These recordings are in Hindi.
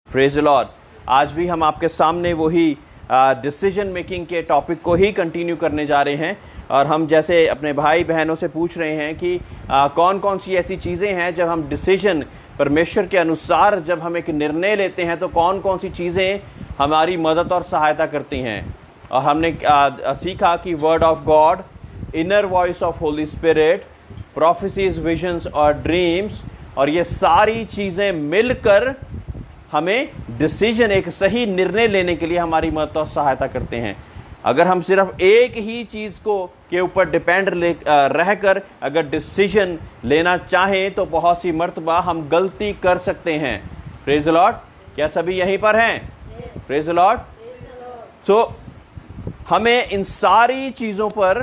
Praise the Lord. आज भी हम आपके सामने वही डिसीजन मेकिंग के टॉपिक को ही कंटिन्यू करने जा रहे हैं, और हम जैसे अपने भाई बहनों से पूछ रहे हैं कि कौन कौन सी ऐसी चीज़ें हैं जब हम डिसीजन परमेश्वर के अनुसार जब हम एक निर्णय लेते हैं तो कौन कौन सी चीज़ें हमारी मदद और सहायता करती हैं। और हमने सीखा कि word of God, inner voice of Holi spirit, prophecies, visions और ड्रीम्स, और ये सारी चीज़ें मिलकर हमें डिसीजन, एक सही निर्णय लेने के लिए हमारी मदद और सहायता करते हैं। अगर हम सिर्फ एक ही चीज़ को के ऊपर डिपेंड रहकर अगर डिसीजन लेना चाहें तो बहुत सी मर्तबा हम गलती कर सकते हैं। Praise the Lord. क्या सभी यहीं पर हैं? Praise the Lord. सो हमें इन सारी चीज़ों पर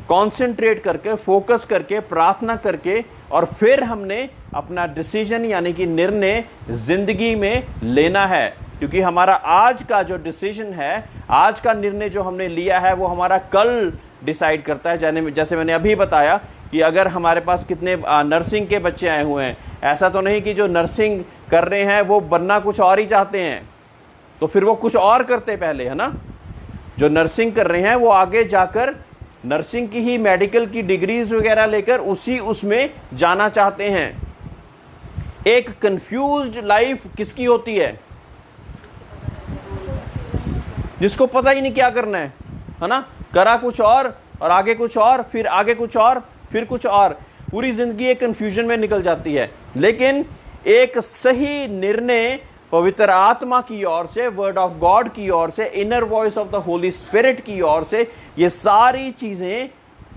कंसंट्रेट करके, फोकस करके, प्रार्थना करके, और फिर हमने अपना डिसीजन यानी कि निर्णय जिंदगी में लेना है। क्योंकि हमारा आज का जो डिसीजन है, आज का निर्णय जो हमने लिया है, वो हमारा कल डिसाइड करता है। जैसे मैंने अभी बताया कि अगर हमारे पास कितने नर्सिंग के बच्चे आए हुए हैं, ऐसा तो नहीं कि जो नर्सिंग कर रहे हैं वो बनना कुछ और ही चाहते हैं, तो फिर वो कुछ और करते पहले, है ना। जो नर्सिंग कर रहे हैं वो आगे जाकर नर्सिंग की ही मेडिकल की डिग्रीज वगैरह लेकर उसमें जाना चाहते हैं। एक कंफ्यूज्ड लाइफ किसकी होती है? जिसको पता ही नहीं क्या करना है ना। करा कुछ और आगे कुछ और, फिर आगे कुछ और, फिर कुछ और, पूरी जिंदगी एक कंफ्यूजन में निकल जाती है। लेकिन एक सही निर्णय पवित्र आत्मा की ओर से, वर्ड ऑफ गॉड की ओर से, inner voice of the holy spirit की ओर से, ये सारी चीजें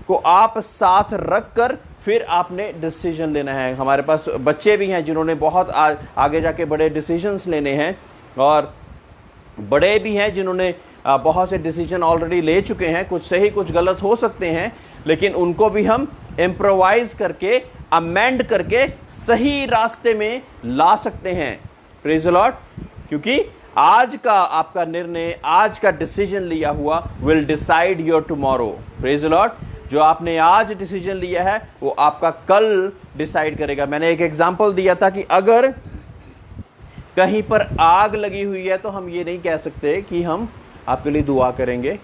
को आप साथ रखकर फिर आपने डिसीजन लेना है। हमारे पास बच्चे भी हैं जिन्होंने बहुत आगे जाके बड़े डिसीजंस लेने हैं, और बड़े भी हैं जिन्होंने बहुत से डिसीजन ऑलरेडी ले चुके हैं। कुछ सही कुछ गलत हो सकते हैं, लेकिन उनको भी हम इम्प्रोवाइज करके, अमेंड करके सही रास्ते में ला सकते हैं। Praise the Lord. क्योंकि आज का आपका निर्णय, आज का डिसीजन लिया हुआ will decide your tomorrow. Praise the lord. जो आपने आज डिसीजन लिया है वो आपका कल डिसाइड करेगा। मैंने एक एग्जांपल दिया था कि अगर कहीं पर आग लगी हुई है तो हम ये नहीं कह सकते कि हम आपके लिए दुआ करेंगे,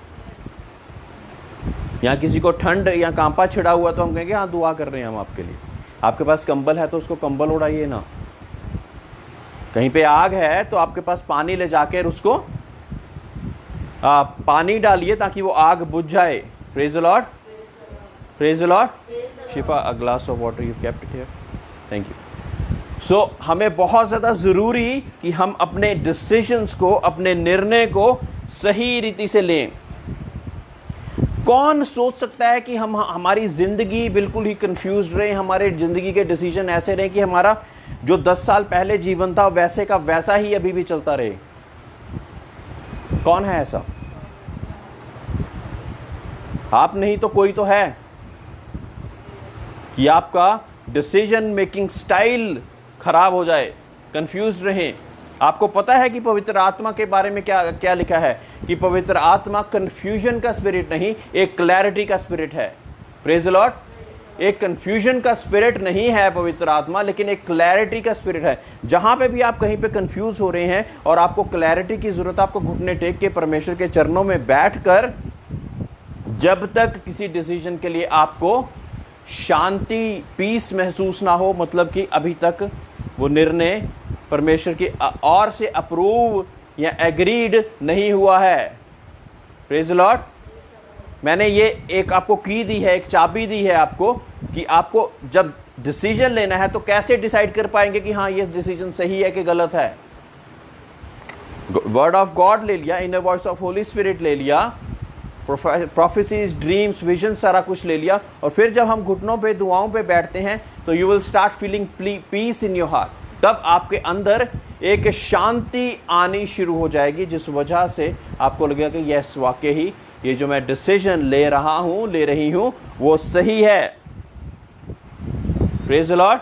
या किसी को ठंड या कांपा छिड़ा हुआ तो हम कहेंगे हाँ दुआ कर रहे हैं हम आपके लिए। आपके पास कंबल है तो उसको कंबल उड़ाइए ना। कहीं पे आग है तो आपके पास पानी ले जाकर उसको पानी डालिए ताकि वो आग बुझ जाए। Praise the lord. Praise the lord. Shifa, a glass of water you kept it here, thank you. So हमें बहुत ज़्यादा ज़रूरी कि हम अपने डिसीजंस को, अपने निर्णय को सही रीति से लें। कौन सोच सकता है कि हमारी ज़िंदगी बिल्कुल ही कंफ्यूज रहे, हमारे ज़िंदगी के डिसीजन ऐसे रहे कि हमारा जो 10 साल पहले जीवन था वैसे का वैसा ही अभी भी चलता रहे? कौन है ऐसा? आप नहीं तो कोई तो है कि आपका डिसीजन मेकिंग स्टाइल खराब हो जाए, कंफ्यूज रहें। आपको पता है कि पवित्र आत्मा के बारे में क्या क्या लिखा है कि पवित्र आत्मा कंफ्यूजन का स्पिरिट नहीं, एक क्लैरिटी का स्पिरिट है। Praise the Lord. एक कंफ्यूजन का स्पिरिट नहीं है पवित्र आत्मा, लेकिन एक क्लैरिटी का स्पिरिट है। जहां पे भी आप कहीं पे कंफ्यूज हो रहे हैं और आपको क्लैरिटी की जरूरत, आपको घुटने टेक के परमेश्वर के चरणों में बैठकर, जब तक किसी डिसीजन के लिए आपको शांति, पीस महसूस ना हो, मतलब कि अभी तक वो निर्णय परमेश्वर की ओर से अप्रूव या एग्रीड नहीं हुआ है। Praise the Lord. मैंने ये एक आपको की दी है, एक चाबी दी है आपको कि आपको जब डिसीजन लेना है तो कैसे डिसाइड कर पाएंगे कि हाँ ये डिसीजन सही है कि गलत है। वर्ड ऑफ गॉड ले लिया, inner voice of Holi spirit ले लिया, प्रोफेसीज, ड्रीम्स, विजन, सारा कुछ ले लिया, और फिर जब हम घुटनों पे, दुआओं पे बैठते हैं तो you will start feeling piece in your heart. तब आपके अंदर एक शांति आनी शुरू हो जाएगी, जिस वजह से आपको लगेगा कि यस, वाकई ही ये जो मैं डिसीजन ले रहा हूं, ले रही हूं, वो सही है। Praise the Lord.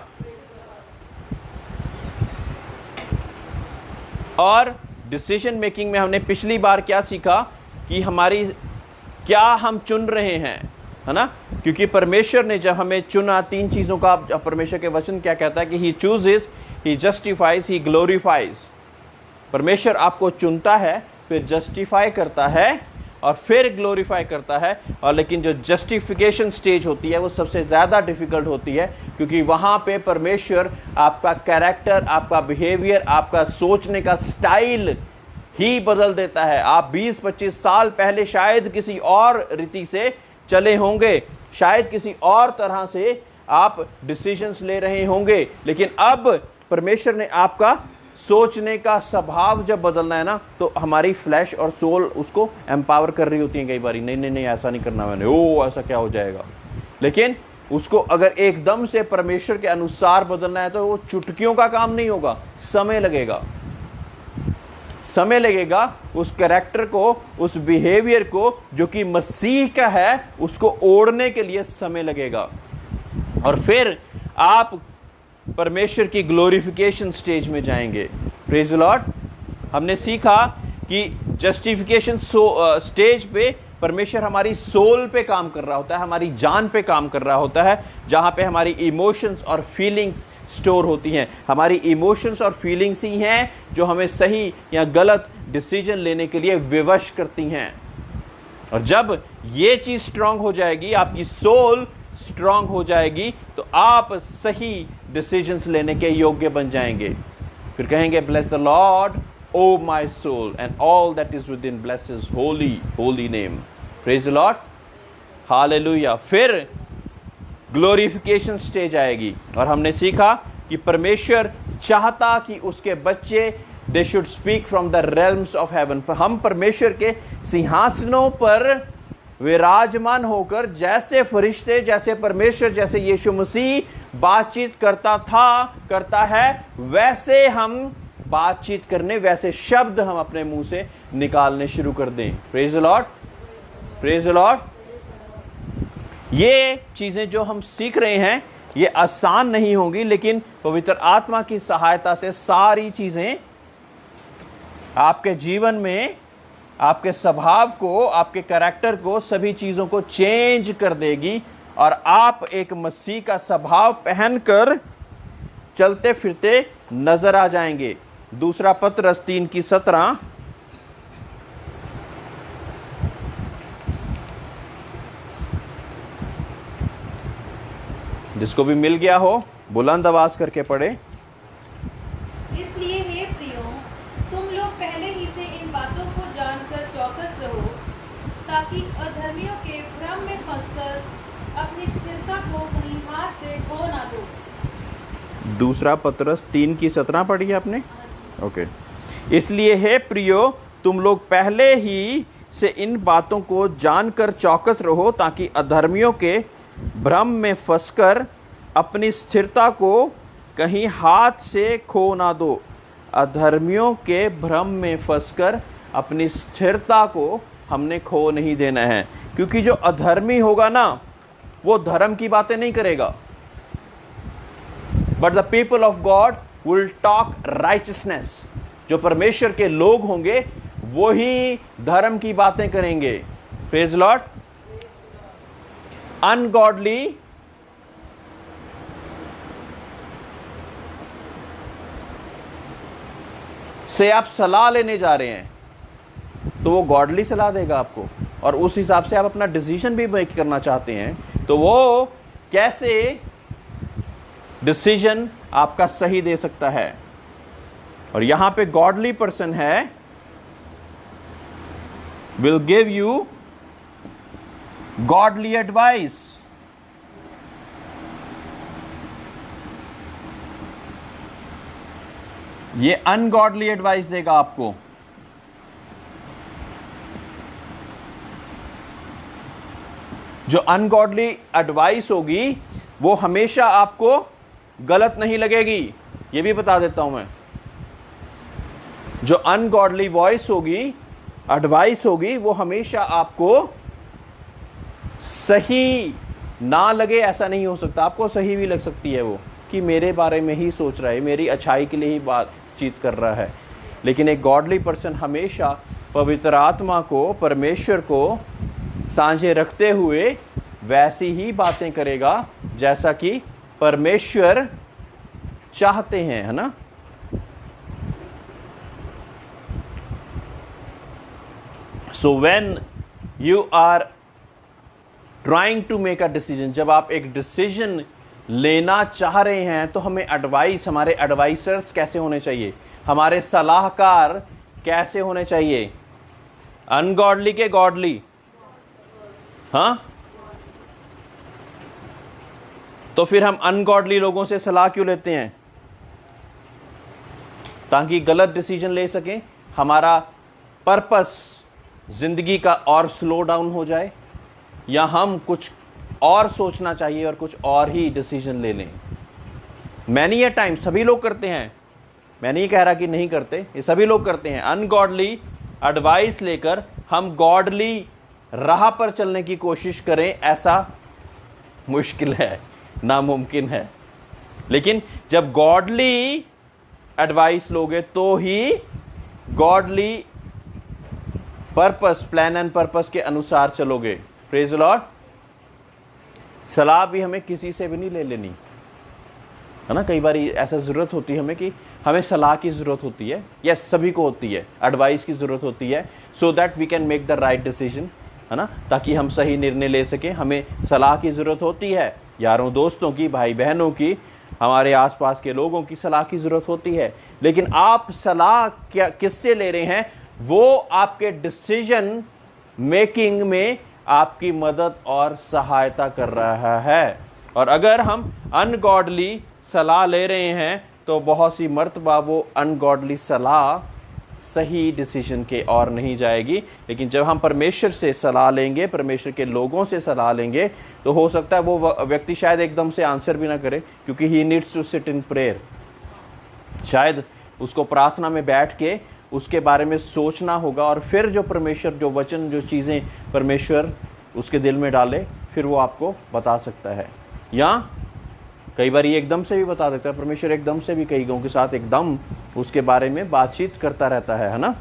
और डिसीजन मेकिंग में हमने पिछली बार क्या सीखा कि हमारी क्या हम चुन रहे हैं, है ना, क्योंकि परमेश्वर ने जब हमें चुना, 3 चीज़ों का परमेश्वर के वचन क्या कहता है कि ही चूजेस, ही जस्टिफाइज, ही ग्लोरीफाइज। परमेश्वर आपको चुनता है, फिर जस्टिफाई करता है और फिर ग्लोरीफाई करता है। और लेकिन जो जस्टिफिकेशन स्टेज होती है वो सबसे ज़्यादा डिफिकल्ट होती है, क्योंकि वहाँ पे परमेश्वर आपका कैरेक्टर, आपका बिहेवियर, आपका सोचने का स्टाइल ही बदल देता है। आप 20-25 साल पहले शायद किसी और रीति से चले होंगे, शायद किसी और तरह से आप डिसीजंस ले रहे होंगे, लेकिन अब परमेश्वर ने आपका सोचने का स्वभाव जब बदलना है ना, तो हमारी फ्लैश और सोल उसको एम्पावर कर रही होती है कई बारी, नहीं नहीं नहीं ऐसा नहीं करना मैंने, ओ ऐसा क्या हो जाएगा। लेकिन उसको अगर एकदम से परमेश्वर के अनुसार बदलना है तो वो चुटकियों का काम नहीं होगा, समय लगेगा, समय लगेगा उस कैरेक्टर को, उस बिहेवियर को जो कि मसीह का है, उसको ओढ़ने के लिए समय लगेगा। और फिर आप परमेश्वर की ग्लोरिफिकेशन स्टेज में जाएंगे। Praise the Lord. हमने सीखा कि जस्टिफिकेशन स्टेज पे परमेश्वर हमारी सोल पे काम कर रहा होता है, हमारी जान पे काम कर रहा होता है, जहां पे हमारी इमोशंस और फीलिंग्स स्टोर होती हैं। हमारी इमोशंस और फीलिंग्स ही हैं जो हमें सही या गलत डिसीजन लेने के लिए विवश करती हैं। और जब ये चीज स्ट्रांग हो जाएगी, आपकी सोल स्ट्रांग हो जाएगी, तो आप सही डिसीजंस लेने के योग्य बन जाएंगे। फिर कहेंगे bless the lord o my soul and all that is within, bless his holy holy name. Praise the lord, hallelujah. फिर ग्लोरिफिकेशन स्टेज आएगी, और हमने सीखा कि परमेश्वर चाहता कि उसके बच्चे they should speak from the realms of haven. हम परमेश्वर के सिंहासनों पर विराजमान होकर जैसे फरिश्ते, जैसे परमेश्वर, जैसे यीशु मसीह बातचीत करता था, करता है, वैसे हम बातचीत करने, वैसे शब्द हम अपने मुंह से निकालने शुरू कर दें। Praise the lord, praise the Lord. ये चीजें जो हम सीख रहे हैं ये आसान नहीं होंगी, लेकिन पवित्र आत्मा की सहायता से सारी चीजें आपके जीवन में, आपके स्वभाव को, आपके कैरेक्टर को, सभी चीजों को चेंज कर देगी, और आप एक मसीह का स्वभाव पहनकर चलते फिरते नजर आ जाएंगे। दूसरा पत्रस 3:17, जिसको भी मिल गया हो बुलंद आवाज करके पढ़े। इसलिए हे प्रियो, तुम लोग पहले ही से इन बातों को जानकर चौकस रहो, ताकि अधर्मियों के भ्रम में फंसकर अपनी स्थिरता को कहीं हाथ से खो ना दो। दूसरा पत्रस 3:17 पढ़ी आपने? ओके। इसलिए हे प्रियो, तुम लोग पहले ही से इन बातों को जानकर चौकस रहो, ताकि अधर्मियों के भ्रम में फंसकर अपनी स्थिरता को कहीं हाथ से खो ना दो। अधर्मियों के भ्रम में फंसकर अपनी स्थिरता को हमने खो नहीं देना है, क्योंकि जो अधर्मी होगा ना, वो धर्म की बातें नहीं करेगा, but the people of God will talk richness. जो परमेश्वर के लोग होंगे वो ही धर्म की बातें करेंगे। Praise Lord. अनगॉडली से आप सलाह लेने जा रहे हैं तो वो गॉडली सलाह देगा आपको, और उस हिसाब से आप अपना डिसीजन भी मेक करना चाहते हैं तो वो कैसे डिसीजन आपका सही दे सकता है। और यहां पे गॉडली पर्सन है, will give you godly advice. ये अनगॉडली एडवाइस देगा आपको। जो अनगॉडली एडवाइस होगी वो हमेशा आपको गलत नहीं लगेगी, ये भी बता देता हूं मैं। जो अनगॉडली वॉइस होगी, एडवाइस होगी, वो हमेशा आपको सही ना लगे ऐसा नहीं हो सकता। आपको सही भी लग सकती है वो, कि मेरे बारे में ही सोच रहा है, मेरी अच्छाई के लिए ही बातचीत कर रहा है। लेकिन एक गॉडली पर्सन हमेशा पवित्र आत्मा को, परमेश्वर को साझे रखते हुए वैसी ही बातें करेगा जैसा कि परमेश्वर चाहते हैं, है ना। So when you are trying to make a decision, जब आप एक डिसीजन लेना चाह रहे हैं तो हमें एडवाइस, हमारे एडवाइसर्स कैसे होने चाहिए, हमारे सलाहकार कैसे होने चाहिए, अनगॉडली के गॉडली? हाँ, तो फिर हम अनगॉडली लोगों से सलाह क्यों लेते हैं? ताकि गलत डिसीजन ले सकें, हमारा पर्पस जिंदगी का और स्लो डाउन हो जाए, या हम कुछ और सोचना चाहिए और कुछ और ही डिसीजन ले लें। मैनी ए टाइम सभी लोग करते हैं, मैं नहीं कह रहा कि नहीं करते, ये सभी लोग करते हैं। अनगॉडली एडवाइस लेकर हम गॉडली राह पर चलने की कोशिश करें, ऐसा मुश्किल है, नामुमकिन है। लेकिन जब गॉडली एडवाइस लोगे तो ही godly purpose, plan and purpose के अनुसार चलोगे। Praise the lord. सलाह भी हमें किसी से भी नहीं ले लेनी, है ना। कई बार ऐसा ज़रूरत होती है हमें कि हमें सलाह की ज़रूरत होती है, यस सभी को होती है, एडवाइस की ज़रूरत होती है, so that we can make the right decision, है ना, ताकि हम सही निर्णय ले सकें। हमें सलाह की ज़रूरत होती है, यारों दोस्तों की, भाई बहनों की, हमारे आसपास के लोगों की सलाह की ज़रूरत होती है। लेकिन आप सलाह क्या किससे ले रहे हैं, वो आपके डिसीजन मेकिंग में आपकी मदद और सहायता कर रहा है। और अगर हम अनगॉडली सलाह ले रहे हैं तो बहुत सी मर्तबा वो अनगॉडली सलाह सही डिसीजन के और नहीं जाएगी। लेकिन जब हम परमेश्वर से सलाह लेंगे, परमेश्वर के लोगों से सलाह लेंगे, तो हो सकता है वो व्यक्ति शायद एकदम से आंसर भी ना करे, क्योंकि he needs to sit in prayer. शायद उसको प्रार्थना में बैठ के उसके बारे में सोचना होगा, और फिर जो परमेश्वर, जो वचन, जो चीज़ें परमेश्वर उसके दिल में डाले, फिर वो आपको बता सकता है। या कई बार ये एकदम से भी बता देता है, परमेश्वर एकदम से भी कई लोगों के साथ एकदम उसके बारे में बातचीत करता रहता है ना।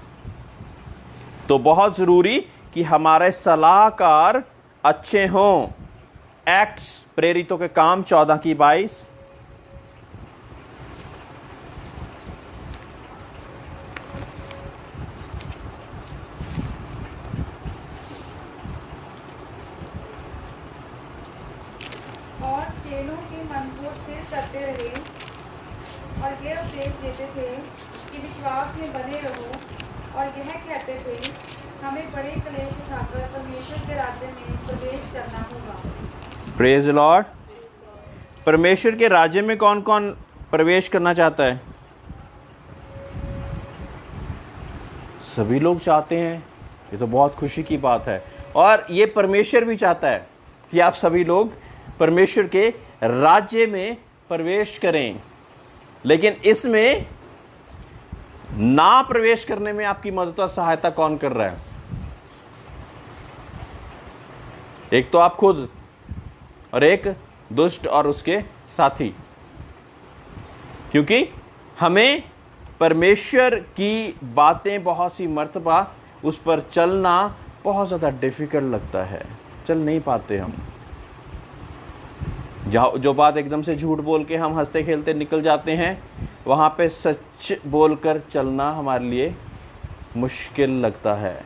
तो बहुत ज़रूरी कि हमारे सलाहकार अच्छे हों। एक्ट्स, प्रेरितों के काम 14:22। और चेलों के मन को स्थिर करते रहे और यह उपदेश देते थे कि विश्वास में बने रहो, और यह कहते थे हमें बड़े क्लेश उठाकर परमेश्वर के राज्य में प्रवेश करना होगा। Praise the Lord. परमेश्वर के राज्य में कौन कौन प्रवेश करना चाहता है? सभी लोग चाहते हैं, ये तो बहुत खुशी की बात है। और ये परमेश्वर भी चाहता है कि आप सभी लोग परमेश्वर के राज्य में प्रवेश करें। लेकिन इसमें ना प्रवेश करने में आपकी मदद और सहायता कौन कर रहा है? एक तो आप खुद, और एक दुष्ट और उसके साथी। क्योंकि हमें परमेश्वर की बातें बहुत सी मर्तबा उस पर चलना बहुत ज़्यादा डिफ़िकल्ट लगता है, चल नहीं पाते हम। जो बात एकदम से झूठ बोल के हम हंसते खेलते निकल जाते हैं, वहाँ पे सच बोलकर चलना हमारे लिए मुश्किल लगता है।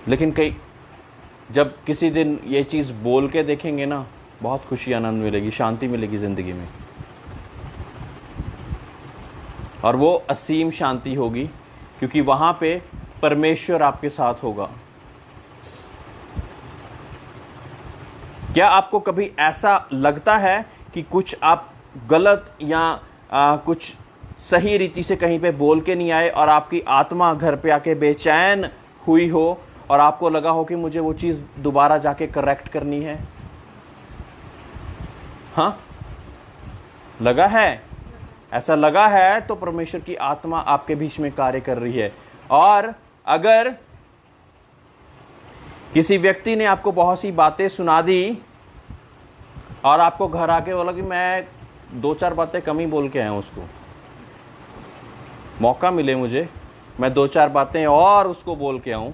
लेकिन जब किसी दिन ये चीज़ बोल के देखेंगे ना, बहुत खुशी, आनंद मिलेगी, शांति मिलेगी ज़िंदगी में, और वो असीम शांति होगी, क्योंकि वहाँ पे परमेश्वर आपके साथ होगा। क्या आपको कभी ऐसा लगता है कि कुछ आप गलत या कुछ सही रीति से कहीं पे बोल के नहीं आए, और आपकी आत्मा घर पे आके बेचैन हुई हो, और आपको लगा हो कि मुझे वो चीज़ दोबारा जाके करेक्ट करनी है? हाँ, लगा है? ऐसा लगा है तो परमेश्वर की आत्मा आपके बीच में कार्य कर रही है। और अगर किसी व्यक्ति ने आपको बहुत सी बातें सुना दी और आपको घर आके बोला कि मैं 2-4 बातें कम ही बोल के आया हूँ, उसको मौका मिले मुझे, मैं 2-4 बातें और उसको बोल के आऊँ,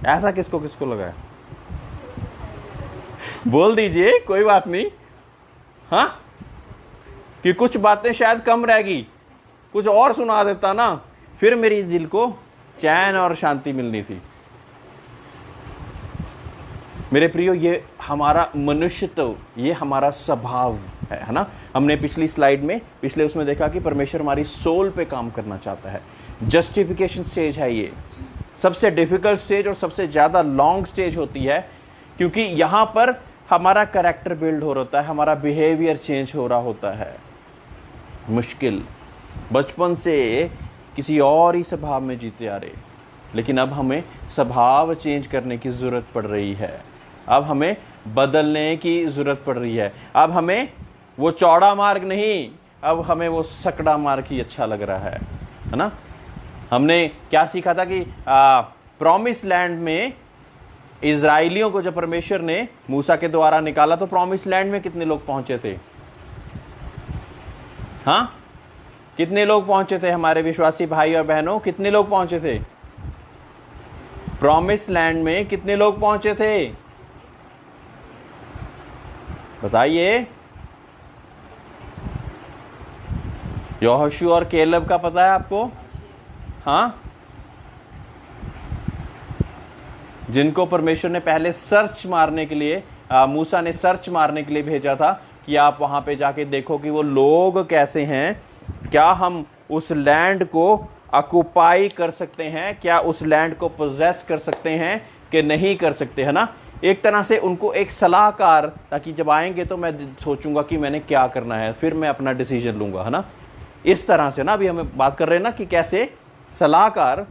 ऐसा किसको किसको लगा है? बोल दीजिए, कोई बात नहीं। हाँ, कि कुछ बातें शायद कम रहेगी, कुछ और सुना देता ना, फिर मेरी दिल को चैन और शांति मिलनी थी। मेरे प्रियो, ये हमारा मनुष्यत्व, ये हमारा स्वभाव है ना। हमने पिछली स्लाइड में, पिछले उसमें देखा कि परमेश्वर हमारी सोल पे काम करना चाहता है। जस्टिफिकेशन स्टेज है ये, सबसे डिफिकल्ट स्टेज और सबसे ज़्यादा लॉन्ग स्टेज होती है, क्योंकि यहाँ पर हमारा कैरेक्टर बिल्ड हो रहा है, हमारा बिहेवियर चेंज हो रहा होता है। मुश्किल, बचपन से किसी और ही स्वभाव में जीते आ रहे, लेकिन अब हमें स्वभाव चेंज करने की ज़रूरत पड़ रही है। अब हमें बदलने की ज़रूरत पड़ रही है। अब हमें वो चौड़ा मार्ग नहीं, अब हमें वो सकड़ा मार्ग ही अच्छा लग रहा है ना। हमने क्या सीखा था कि प्रॉमिस लैंड में इज़राइलियों को जब परमेश्वर ने मूसा के द्वारा निकाला, तो प्रॉमिस लैंड में कितने लोग पहुंचे थे? हाँ, कितने लोग पहुंचे थे हमारे विश्वासी भाई और बहनों? कितने लोग पहुंचे थे प्रॉमिस लैंड में? कितने लोग पहुंचे थे बताइए? यहोशू और केलब का पता है आपको? हाँ, जिनको परमेश्वर ने पहले सर्च मारने के लिए, मूसा ने सर्च मारने के लिए भेजा था कि आप वहां पे जाके देखो कि वो लोग कैसे हैं, क्या हम उस लैंड को ऑक्युपाई कर सकते हैं, क्या उस लैंड को पोजेस कर सकते हैं कि नहीं कर सकते, है ना। एक तरह से उनको एक सलाहकार, ताकि जब आएंगे तो मैं सोचूंगा कि मैंने क्या करना है, फिर मैं अपना डिसीजन लूंगा, है ना। इस तरह से ना, अभी हम बात कर रहे हैं ना कि कैसे सलाहकार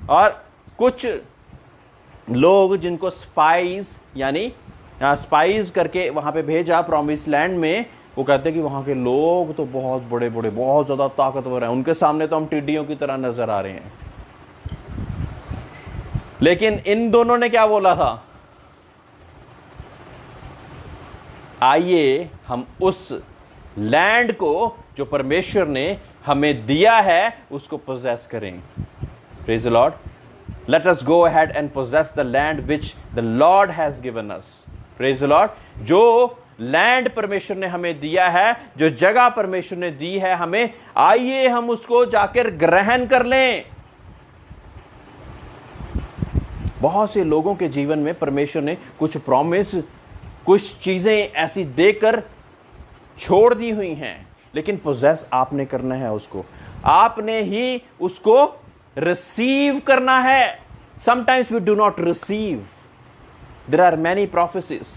और कुछ लोग जिनको स्पाइज, यानी स्पाइज करके वहां पे भेजा प्रॉमिस लैंड में, वो कहते हैं कि वहां के लोग तो बहुत बड़े बड़े, बहुत ज़्यादा ताकतवर हैं, उनके सामने तो हम टिड्डियों की तरह नजर आ रहे हैं। लेकिन इन दोनों ने क्या बोला था? आइए हम उस लैंड को जो परमेश्वर ने हमें दिया है उसको पोजेस करें। Praise the lord. Let us go ahead and possess the land which the lord has given us. Praise the lord. जो लैंड परमेश्वर ने हमें दिया है, जो जगह परमेश्वर ने दी है हमें, आइए हम उसको जाकर ग्रहण कर लें। बहुत से लोगों के जीवन में परमेश्वर ने कुछ प्रॉमिस, कुछ चीजें ऐसी देकर छोड़ दी हुई हैं, लेकिन पोजेस आपने करना है उसको, आपने ही उसको रिसीव करना है। Sometimes we do not receive. There are many prophecies,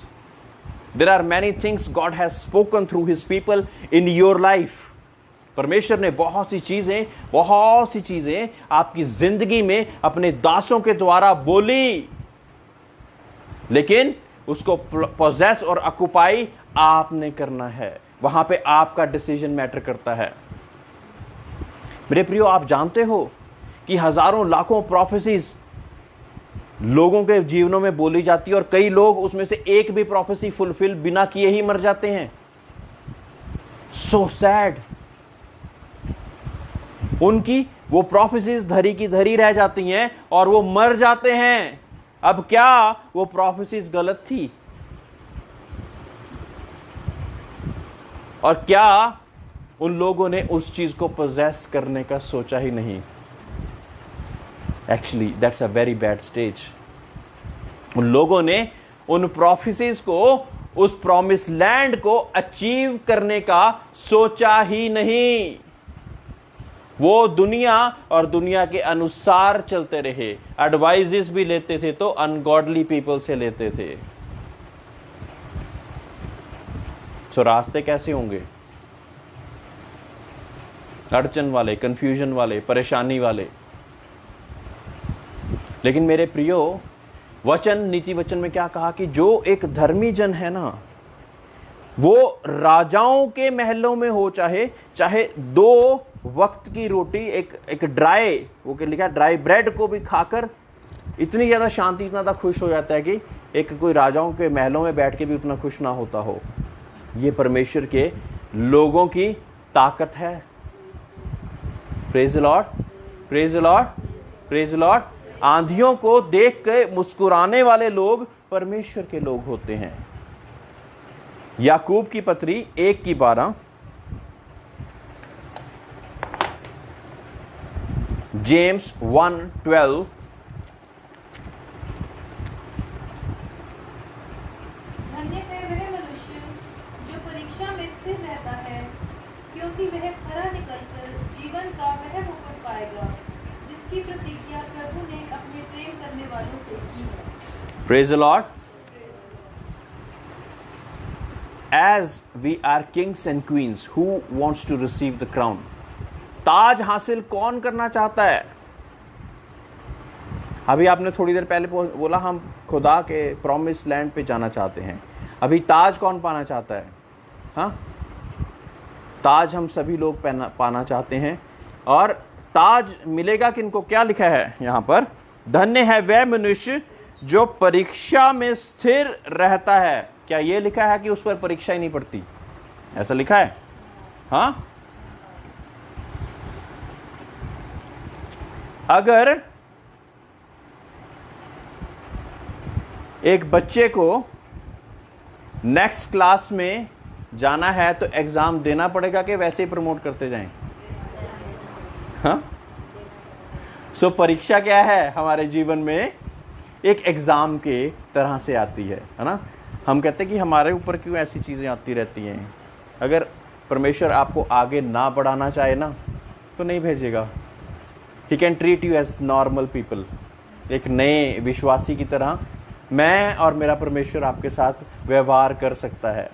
there are many things God has spoken through his people in your life. परमेश्वर ने बहुत सी चीजें आपकी जिंदगी में अपने दासों के द्वारा बोली, लेकिन उसको पोजेस और ऑक्युपाई आपने करना है। वहां पे आपका डिसीजन मैटर करता है। मेरे प्रियो, आप जानते हो कि हजारों लाखों प्रोफेसीज लोगों के जीवनों में बोली जाती है, और कई लोग उसमें से एक भी प्रोफेसी फुलफिल बिना किए ही मर जाते हैं। So sad. उनकी वो प्रोफेसीज धरी की धरी रह जाती हैं और वो मर जाते हैं। अब क्या वो प्रोफेसीज गलत थी? और क्या उन लोगों ने उस चीज को पोजेस करने का सोचा ही नहीं? Actually that's a very bad stage. उन लोगों ने उन प्रोफेसीज को, उस प्रॉमिस लैंड को अचीव करने का सोचा ही नहीं। वो दुनिया और दुनिया के अनुसार चलते रहे। एडवाइजेस भी लेते थे तो अनगॉडली पीपल से लेते थे। सो रास्ते कैसे होंगे? अड़चन वाले, कंफ्यूजन वाले, परेशानी वाले। लेकिन मेरे प्रियो, वचन, नीति वचन में क्या कहा कि जो एक धर्मी जन है ना, वो राजाओं के महलों में हो, चाहे 2 वक्त की रोटी, एक ड्राई, वो क्या लिखा, ड्राई ब्रेड को भी खाकर इतनी ज्यादा शांति, इतना ज्यादा खुश हो जाता है कि एक कोई राजाओं के महलों में बैठ के भी उतना खुश ना होता हो। ये परमेश्वर के लोगों की ताकत है। Praise the lord, praise the lord, praise the lord. आंधियों को देख के मुस्कुराने वाले लोग परमेश्वर के लोग होते हैं। याकूब की पत्री 1:12, जेम्स 1:12, धन्य है वह मनुष्य जो परीक्षा में स्थिर रहता है, क्योंकि वह खरा निकलकर जीवन का वह मुकुट पाएगा जिसकी प्रतिज्ञा प्रभु ने अपने प्रेम करने वालों से की है। Praise the Lord. As we are kings and queens, who wants to receive the crown? ताज हासिल कौन करना चाहता है? अभी आपने थोड़ी देर पहले बोला हम खुदा के प्रॉमिस लैंड पे जाना चाहते हैं। अभी ताज कौन पाना चाहता है? हाँ, ताज हम सभी लोग पाना चाहते हैं। और ताज मिलेगा किनको? क्या लिखा है यहाँ पर? धन्य है वह मनुष्य जो परीक्षा में स्थिर रहता है। क्या ये लिखा है कि उस पर परीक्षा ही नहीं पड़ती? ऐसा लिखा है? हाँ, अगर एक बच्चे को नेक्स्ट क्लास में जाना है तो एग्जाम देना पड़ेगा कि वैसे ही प्रमोट करते जाएं? हाँ, सो परीक्षा क्या है हमारे जीवन में? एक एग्जाम के तरह से आती है ना। हम कहते हैं कि हमारे ऊपर क्यों ऐसी चीज़ें आती रहती हैं। अगर परमेश्वर आपको आगे ना बढ़ाना चाहे ना तो नहीं भेजेगा। He can treat you as normal people, एक नए विश्वासी की तरह मैं और मेरा परमेश्वर आपके साथ व्यवहार कर सकता है।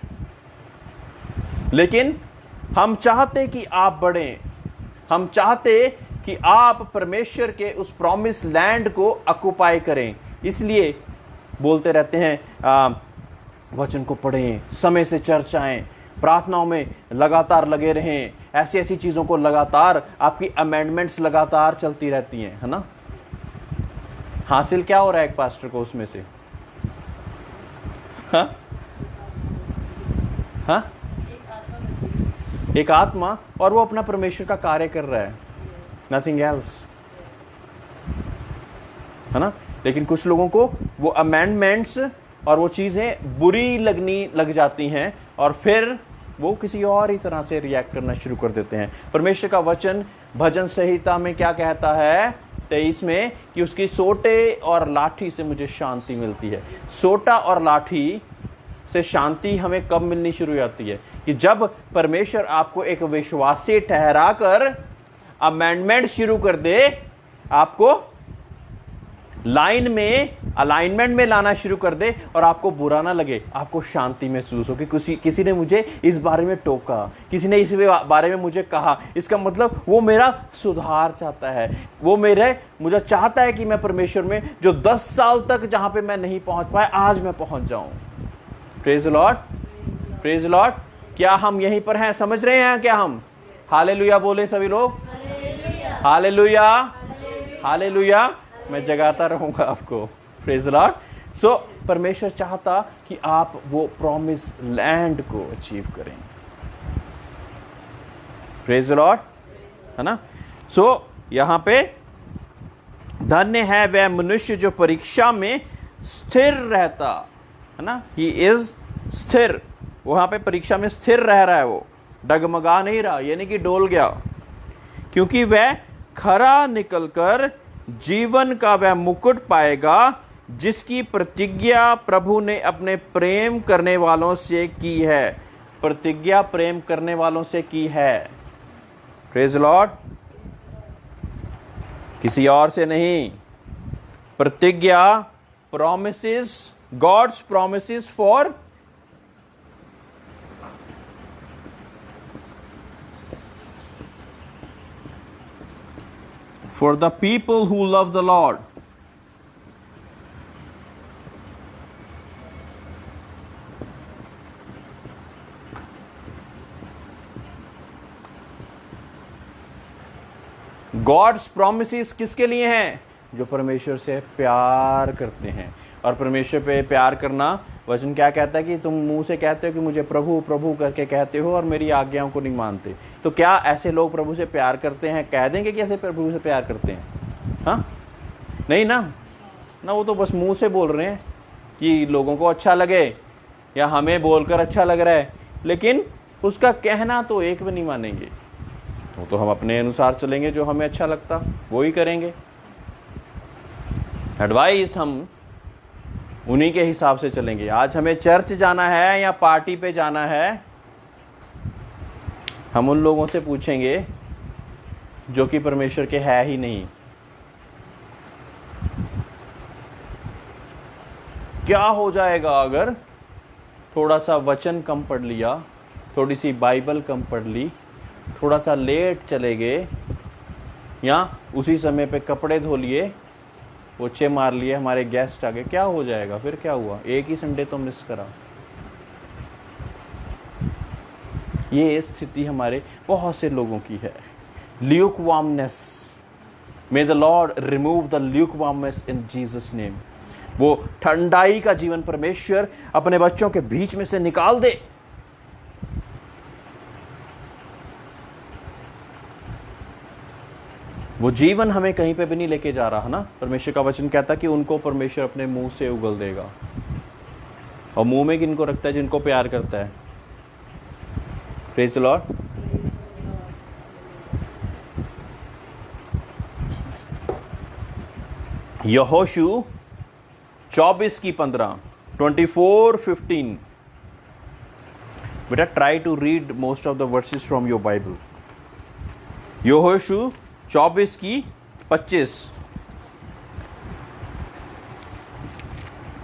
लेकिन हम चाहते कि आप बढ़ें, हम चाहते कि आप परमेश्वर के उस प्रॉमिस लैंड को ऑक्युपाई करें। इसलिए बोलते रहते हैं वचन को पढ़ें, समय से चर्चाएं, प्रार्थनाओं में लगातार लगे रहें। ऐसी ऐसी चीज़ों को लगातार, आपकी अमेंडमेंट्स लगातार चलती रहती हैं, है ना। हासिल क्या हो रहा है एक पास्टर को उसमें से? हाँ हाँ, एक आत्मा, और वो अपना परमेश्वर का कार्य कर रहा है, नथिंग एल्स, है ना। लेकिन कुछ लोगों को वो अमेंडमेंट्स और वो चीज़ें बुरी लगनी लग जाती हैं और फिर वो किसी और ही तरह से रिएक्ट करना शुरू कर देते हैं। परमेश्वर का वचन भजन संहिता में क्या कहता है 23 में कि उसकी सोटे और लाठी से मुझे शांति मिलती है। सोटा और लाठी से शांति हमें कब मिलनी शुरू हो जाती है? कि जब परमेश्वर आपको एक विश्वासी ठहरा कर अमेंडमेंट शुरू कर दे, आपको लाइन में, अलाइनमेंट में लाना शुरू कर दे और आपको बुरा ना लगे, आपको शांति महसूस हो कि किसी ने मुझे इस बारे में टोका, किसी ने इस बारे में मुझे कहा, इसका मतलब वो मेरा सुधार चाहता है, वो मुझे चाहता है कि मैं परमेश्वर में जो 10 साल तक जहां पे मैं नहीं पहुंच पाया, आज मैं पहुंच जाऊं। Praise Lord, praise Lord. क्या हम यहीं पर हैं? समझ रहे हैं क्या हम? हालेलुया बोले सभी लोग, हालेलुया, हालेलुया। मैं जगाता रहूंगा आपको। Praise Lord. सो परमेश्वर चाहता कि आप वो प्रॉमिस लैंड को अचीव करें। प्रेज लॉर्ड, है ना। सो यहां पे धन्य है वह मनुष्य जो परीक्षा में स्थिर रहता है ना। ही इज स्थिर, वहां पे परीक्षा में स्थिर रह रहा है, वो डगमगा नहीं रहा, यानी कि डोल गया, क्योंकि वह खरा निकलकर जीवन का वह मुकुट पाएगा जिसकी प्रतिज्ञा प्रभु ने अपने प्रेम करने वालों से की है। प्रतिज्ञा प्रेम करने वालों से की है। प्रेज लॉर्ड, किसी और से नहीं। प्रतिज्ञा, promises, God's promises for the people who love the Lord. God's promises किसके लिए हैं? जो परमेश्वर से प्यार करते हैं। और परमेश्वर पे प्यार करना, वचन क्या कहता है कि तुम मुंह से कहते हो कि मुझे प्रभु प्रभु करके कहते हो और मेरी आज्ञाओं को नहीं मानते। तो क्या ऐसे लोग प्रभु से प्यार करते हैं? कह देंगे कि ऐसे प्रभु से प्यार करते हैं? हाँ, नहीं ना, वो तो बस मुंह से बोल रहे हैं कि लोगों को अच्छा लगे, या हमें बोलकर अच्छा लग रहा है, लेकिन उसका कहना तो एक भी नहीं मानेंगे। वो तो हम अपने अनुसार चलेंगे, जो हमें अच्छा लगता वो ही करेंगे। एडवाइस हम उन्हीं के हिसाब से चलेंगे। आज हमें चर्च जाना है या पार्टी पे जाना है, हम उन लोगों से पूछेंगे जो कि परमेश्वर के है ही नहीं। क्या हो जाएगा अगर थोड़ा सा वचन कम पढ़ लिया, थोड़ी सी बाइबल कम पढ़ ली, थोड़ा सा लेट चले गए, या उसी समय पे कपड़े धो लिए, पोछे मार लिए, हमारे गेस्ट आ गए, क्या हो जाएगा? फिर क्या हुआ? एक ही संडे तो मिस करा। ये स्थिति हमारे बहुत से लोगों की है। Lukewarmness, may the lord remove the lukewarmness in Jesus name. वो ठंडाई का जीवन परमेश्वर अपने बच्चों के बीच में से निकाल दे। वो जीवन हमें कहीं पे भी नहीं लेके जा रहा ना। परमेश्वर का वचन कहता कि उनको परमेश्वर अपने मुंह से उगल देगा। और मुंह में किनको रखता है? जिनको प्यार करता है। Praise the lord. यहोशू 24:15, 24:15। बेटा try to read most of the verses from your Bible. यहोशू 24:25।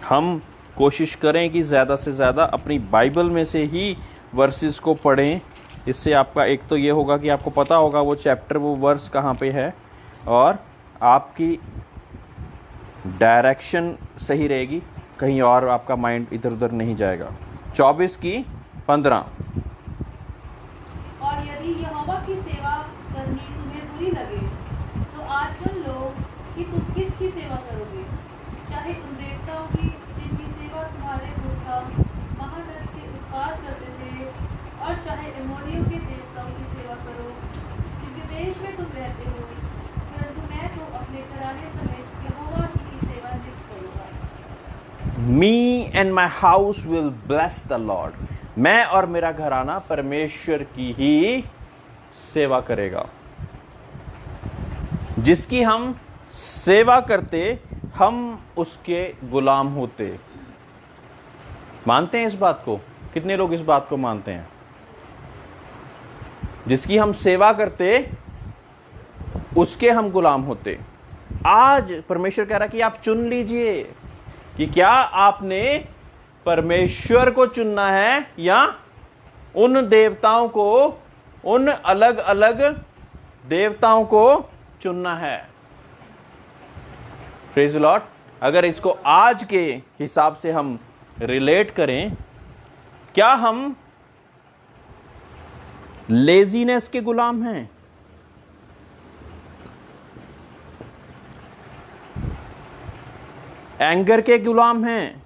हम कोशिश करें कि ज़्यादा से ज़्यादा अपनी बाइबल में से ही वर्सेस को पढ़ें। इससे आपका एक तो ये होगा कि आपको पता होगा वो चैप्टर, वो वर्स कहाँ पे है, और आपकी डायरेक्शन सही रहेगी, कहीं और आपका माइंड इधर उधर नहीं जाएगा। 24:15। और यदि यहोवा की सेवा करनी तुम्हें बुरी लगे तो आज चुन लो कि तुम किसकी सेवा करोगे, चाहे उन देवताओं की जिनकी सेवा तुम्हारे पुरखा महानद के उस पार करते थे, और चाहे एमोरियों के देवताओं की सेवा करो जिनके देश में तुम रहते हो, परंतु मैं तो अपने घराने समेत यहोवा की सेवा नित्य करूँगा। Me and my house will bless the Lord. मैं और मेरा घराना परमेश्वर की ही सेवा करेगा। जिसकी हम सेवा करते, हम उसके गुलाम होते। मानते हैं इस बात को? कितने लोग इस बात को मानते हैं? जिसकी हम सेवा करते, उसके हम गुलाम होते। आज परमेश्वर कह रहा है कि आप चुन लीजिए कि क्या आपने परमेश्वर को चुनना है या उन देवताओं को, उन अलग अलग देवताओं को चुनना है। Praise the Lord. अगर इसको आज के हिसाब से हम रिलेट करें, क्या हम लेजीनेस के गुलाम हैं? एंगर के गुलाम हैं?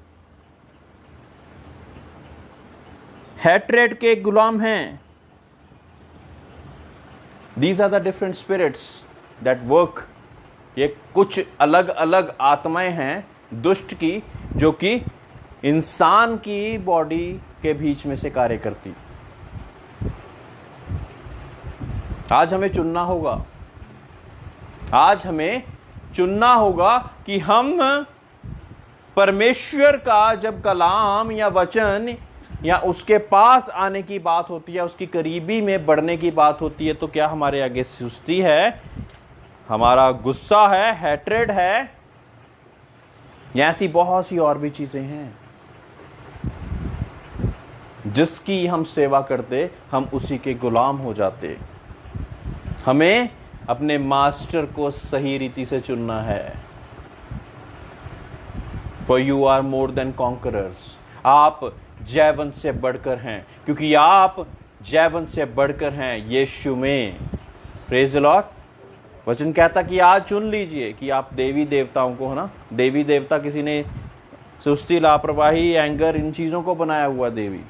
हैट्रेड के गुलाम हैं? These are the different spirits that work. ये कुछ अलग अलग आत्माएं हैं दुष्ट की, जो कि इंसान की बॉडी के बीच में से कार्य करती। आज हमें चुनना होगा। आज हमें चुनना होगा कि हम परमेश्वर का जब कलाम या वचन या उसके पास आने की बात होती है, उसकी करीबी में बढ़ने की बात होती है, तो क्या हमारे आगे सुस्ती है, हमारा गुस्सा है, हैट्रेड है, या ऐसी बहुत सी और भी चीजें हैं। जिसकी हम सेवा करते, हम उसी के गुलाम हो जाते। हमें अपने मास्टर को सही रीति से चुनना है। For you are more than conquerors. आप जयवंत से बढ़कर हैं, क्योंकि आप जयवंत से बढ़कर हैं यीशु में। Praise the Lord. वचन कहता कि आज चुन लीजिए कि आप देवी देवताओं को, है ना, देवी देवता किसी ने सुस्ती, लापरवाही, एंगर, इन चीज़ों को बनाया हुआ देवी।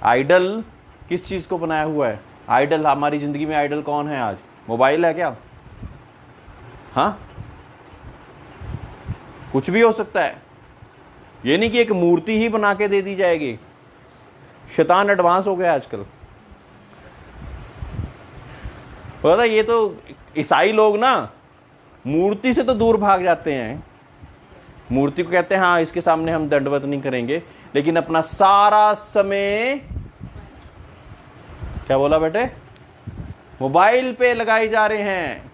आइडल किस चीज़ को बनाया हुआ है? आइडल, हमारी ज़िंदगी में आइडल कौन है आज? मोबाइल है क्या? हाँ, कुछ भी हो सकता है। ये नहीं कि एक मूर्ति ही बना के दे दी जाएगी। शैतान एडवांस हो गया आजकल। पता ये तो ईसाई लोग ना मूर्ति से तो दूर भाग जाते हैं, मूर्ति को कहते हैं हाँ इसके सामने हम दंडवत नहीं करेंगे, लेकिन अपना सारा समय, क्या बोला बेटे, मोबाइल पे लगाए जा रहे हैं।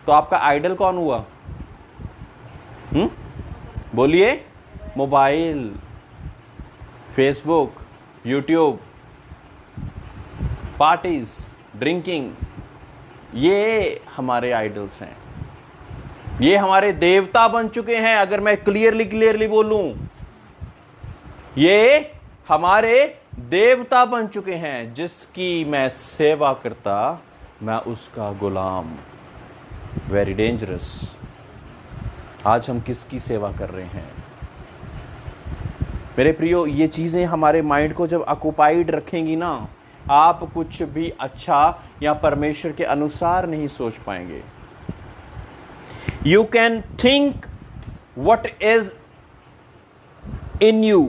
तो आपका आइडल कौन हुआ? बोलिए, mobile, Facebook, YouTube, parties, drinking, ये हमारे आइडल्स हैं, ये हमारे देवता बन चुके हैं। अगर मैं क्लियरली बोलूं, ये हमारे देवता बन चुके हैं। जिसकी मैं सेवा करता मैं उसका गुलाम। Very dangerous. आज हम किसकी सेवा कर रहे हैं मेरे प्रियो? ये चीजें हमारे माइंड को जब ऑक्युपाइड रखेंगी ना, आप कुछ भी अच्छा या परमेश्वर के अनुसार नहीं सोच पाएंगे। You can think what is in you,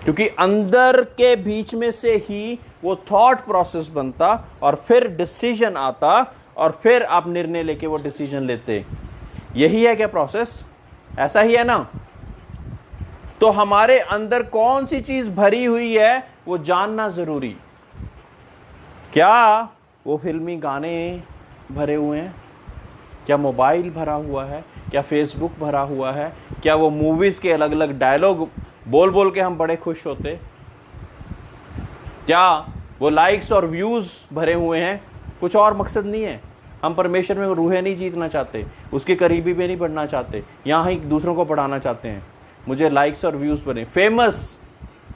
क्योंकि अंदर के बीच में से ही वो थॉट प्रोसेस बनता और फिर डिसीजन आता और फिर आप निर्णय लेके वो डिसीजन लेते। यही है क्या प्रोसेस? ऐसा ही है ना? तो हमारे अंदर कौन सी चीज भरी हुई है वो जानना जरूरी। क्या वो फिल्मी गाने भरे हुए हैं? क्या मोबाइल भरा हुआ है? क्या फेसबुक भरा हुआ है? क्या वो मूवीज के अलग अलग डायलॉग बोल बोल के हम बड़े खुश होते? क्या वो लाइक्स और व्यूज भरे हुए हैं? कुछ और मकसद नहीं है। हम परमेश्वर में रूहें नहीं जीतना चाहते, उसके करीबी में नहीं बढ़ना चाहते, यहाँ ही दूसरों को पढ़ाना चाहते हैं। मुझे लाइक्स और व्यूज बने, फेमस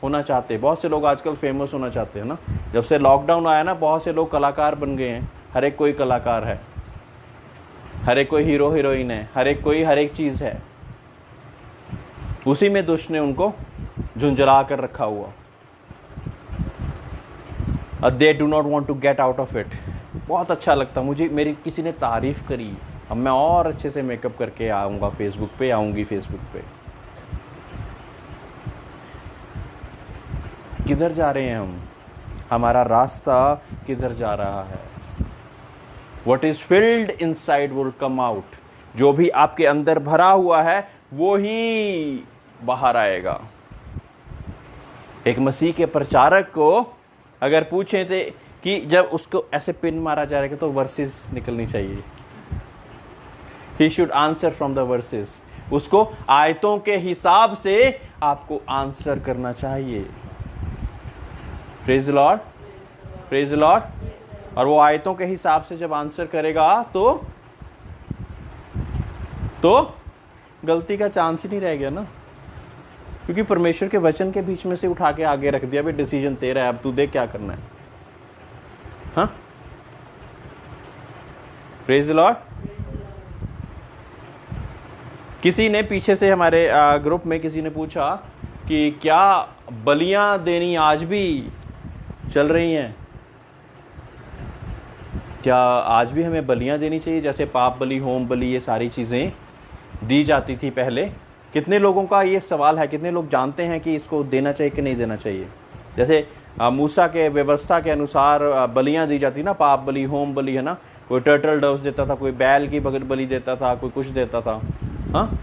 होना चाहते हैं। बहुत से लोग आजकल फेमस होना चाहते हैं ना। जब से लॉकडाउन आया ना, बहुत से लोग कलाकार बन गए हैं। हर एक कोई कलाकार है, हर एक कोई हीरो हीरोइन है, हर एक कोई हर एक चीज है। उसी में दुष्ट ने उनको झुंझला कर रखा हुआ। They do not want to get out of it. बहुत अच्छा लगता मुझे, मेरी किसी ने तारीफ करी, अब मैं और अच्छे से मेकअप करके आऊँगा फेसबुक पे, आऊँगी फेसबुक पे। किधर जा रहे हैं हम? हमारा रास्ता किधर जा रहा है? What is filled inside will come out। जो भी आपके अंदर भरा हुआ है वो ही बाहर आएगा। एक मसीह के प्रचारक को अगर पूछे थे कि जब उसको ऐसे पिन मारा जाएगा तो वर्सेस निकलनी चाहिए, he should answer from the verses। उसको आयतों के हिसाब से आपको आंसर करना चाहिए। Praise Lord, praise Lord. और वो आयतों के हिसाब से जब आंसर करेगा तो गलती का चांस ही नहीं रह गया ना, क्योंकि परमेश्वर के वचन के बीच में से उठा के आगे रख दिया, भाई डिसीजन तेरा है, अब तू देख क्या करना है। हाँ, प्रेज लॉर्ड। किसी ने पीछे से हमारे ग्रुप में किसी ने पूछा कि क्या बलियां देनी आज भी चल रही हैं? क्या आज भी हमें बलियां देनी चाहिए? जैसे पाप बलि, होम बलि, ये सारी चीज़ें दी जाती थी पहले। कितने लोगों का ये सवाल है, कितने लोग जानते हैं कि इसको देना चाहिए कि नहीं देना चाहिए? जैसे मूसा के व्यवस्था के अनुसार बलियां दी जाती ना, पाप बलि, होम बलि, है ना। कोई टर्टल डव्स देता था, कोई बैल की बलि देता था, कोई कुछ देता था। हाँ,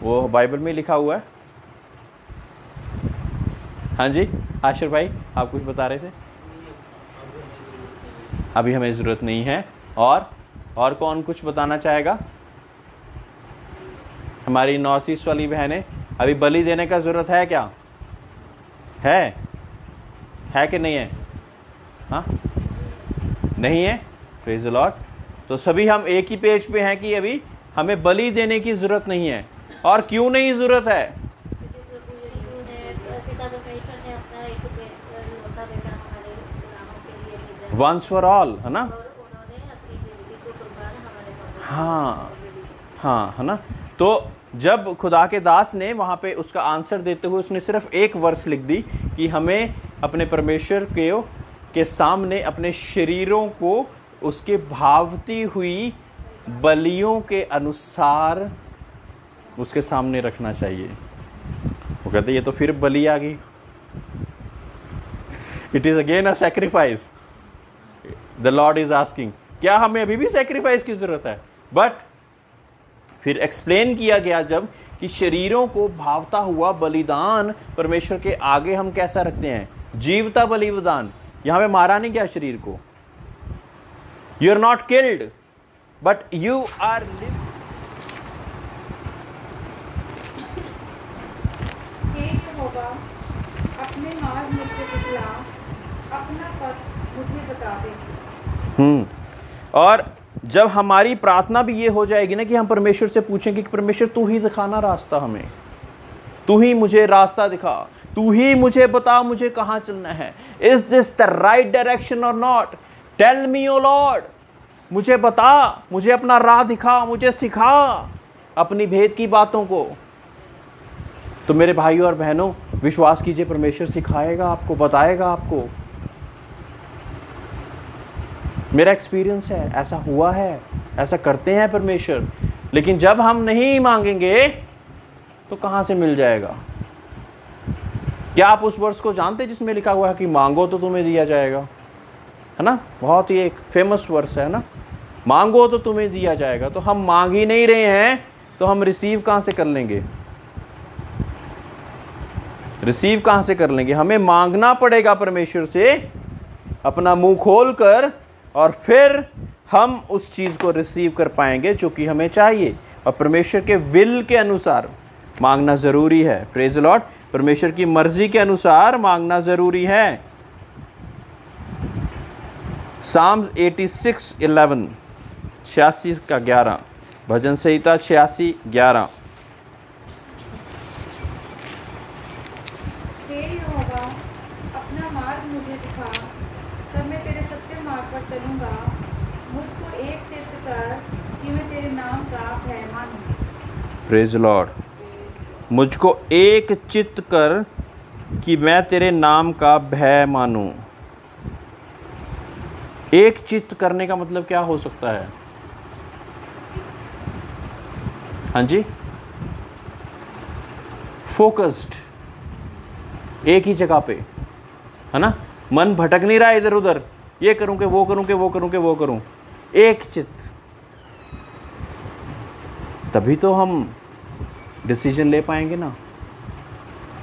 वो बाइबल में लिखा हुआ है। हाँ जी आशिर भाई, आप कुछ बता रहे थे? अभी हमें ज़रूरत नहीं है। और कौन कुछ बताना चाहेगा? हमारी नॉर्थ ईस्ट वाली बहनें, अभी बलि देने का ज़रूरत है क्या? है कि नहीं है? हाँ, नहीं है। Praise the Lord. तो सभी हम एक ही पेज पे हैं कि अभी हमें बलि देने की ज़रूरत नहीं है। और क्यों नहीं ज़रूरत है? वंस फॉर ऑल, है ना। हाँ हाँ, है ना। तो जब खुदा के दास ने वहाँ पे उसका आंसर देते हुए उसने सिर्फ एक वर्स लिख दी कि हमें अपने परमेश्वर के सामने अपने शरीरों को उसके भावती हुई बलियों के अनुसार उसके सामने रखना चाहिए। वो कहते ये तो फिर बलि आ गई। It is again a sacrifice. The Lord is asking, क्या हमें अभी भी सैक्रिफाइस की जरूरत है? बट फिर एक्सप्लेन किया गया जब कि शरीरों को भावता हुआ बलिदान परमेश्वर के आगे हम कैसा रखते हैं? जीवता बलिदान। यहां पे मारा नहीं गया शरीर को। You are not killed but you are living. हे यहोवा, अपने मार्ग मुझे दिखला, अपना पथ मुझे बता दे। और जब हमारी प्रार्थना भी ये हो जाएगी ना कि हम परमेश्वर से पूछेंगे कि परमेश्वर तू ही दिखाना रास्ता, हमें तू ही मुझे रास्ता दिखा, तू ही मुझे बता मुझे कहां चलना है। Is this the right direction और not? Tell me O lord, मुझे बता, मुझे अपना राह दिखा, मुझे सिखा अपनी भेद की बातों को। तो मेरे भाइयों और बहनों, विश्वास कीजिए, परमेश्वर सिखाएगा आपको, बताएगा आपको। मेरा एक्सपीरियंस है, ऐसा हुआ है, ऐसा करते हैं परमेश्वर। लेकिन जब हम नहीं मांगेंगे तो कहां से मिल जाएगा? क्या आप उस वर्ष को जानते जिसमें लिखा हुआ है कि मांगो तो तुम्हें दिया जाएगा? है ना, बहुत ही एक फेमस वर्स है ना, मांगो तो तुम्हें दिया जाएगा। तो हम मांग ही नहीं रहे हैं तो हम रिसीव कहां से कर लेंगे? रिसीव कहां से कर लेंगे? हमें मांगना पड़ेगा परमेश्वर से, अपना मुंह खोल कर, और फिर हम उस चीज को रिसीव कर पाएंगे जो कि हमें चाहिए। और परमेश्वर के विल के अनुसार मांगना जरूरी है। Praise the Lord. परमेश्वर की मर्जी के अनुसार मांगना जरूरी है। साम्स 86:11, 86 का 11, भजन संहिता 86:11। हे यहोवा, अपना मार्ग मुझे दिखा, तब मैं तेरे सत्य मार्ग पर चलूंगा। मुझको एक चित्त कर कि मैं तेरे नाम का भय मानूं। Praise the lord. मुझको एक चित्त कर कि मैं तेरे नाम का भय मानूं। एक चित्त करने का मतलब क्या हो सकता है? हाँ जी, फोकस्ड, एक ही जगह पे, है ना, मन भटक नहीं रहा इधर उधर, ये करूं कि वो करूं कि वो करूं कि वो करूं। एक चित्त, तभी तो हम डिसीजन ले पाएंगे ना।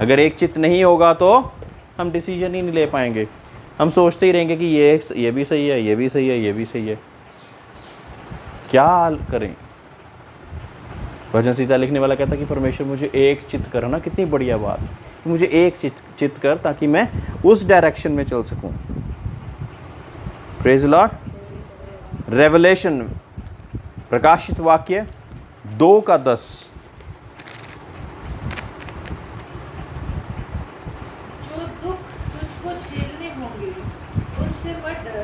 अगर एक चित्त नहीं होगा तो हम डिसीजन ही नहीं ले पाएंगे। हम सोचते ही रहेंगे कि ये भी सही है, ये भी सही है, ये भी सही है। क्या करें? भजन संहिता लिखने वाला कहता कि परमेश्वर मुझे एक चित्त कर, ना, कितनी बढ़िया बात, कि मुझे एक चित्त कर ताकि मैं उस डायरेक्शन में चल सकूं। Praise the Lord. रेवलेशन, प्रकाशित वाक्य 2:10। जो दुख तुझको झेलने होंगे उनसे मत डर,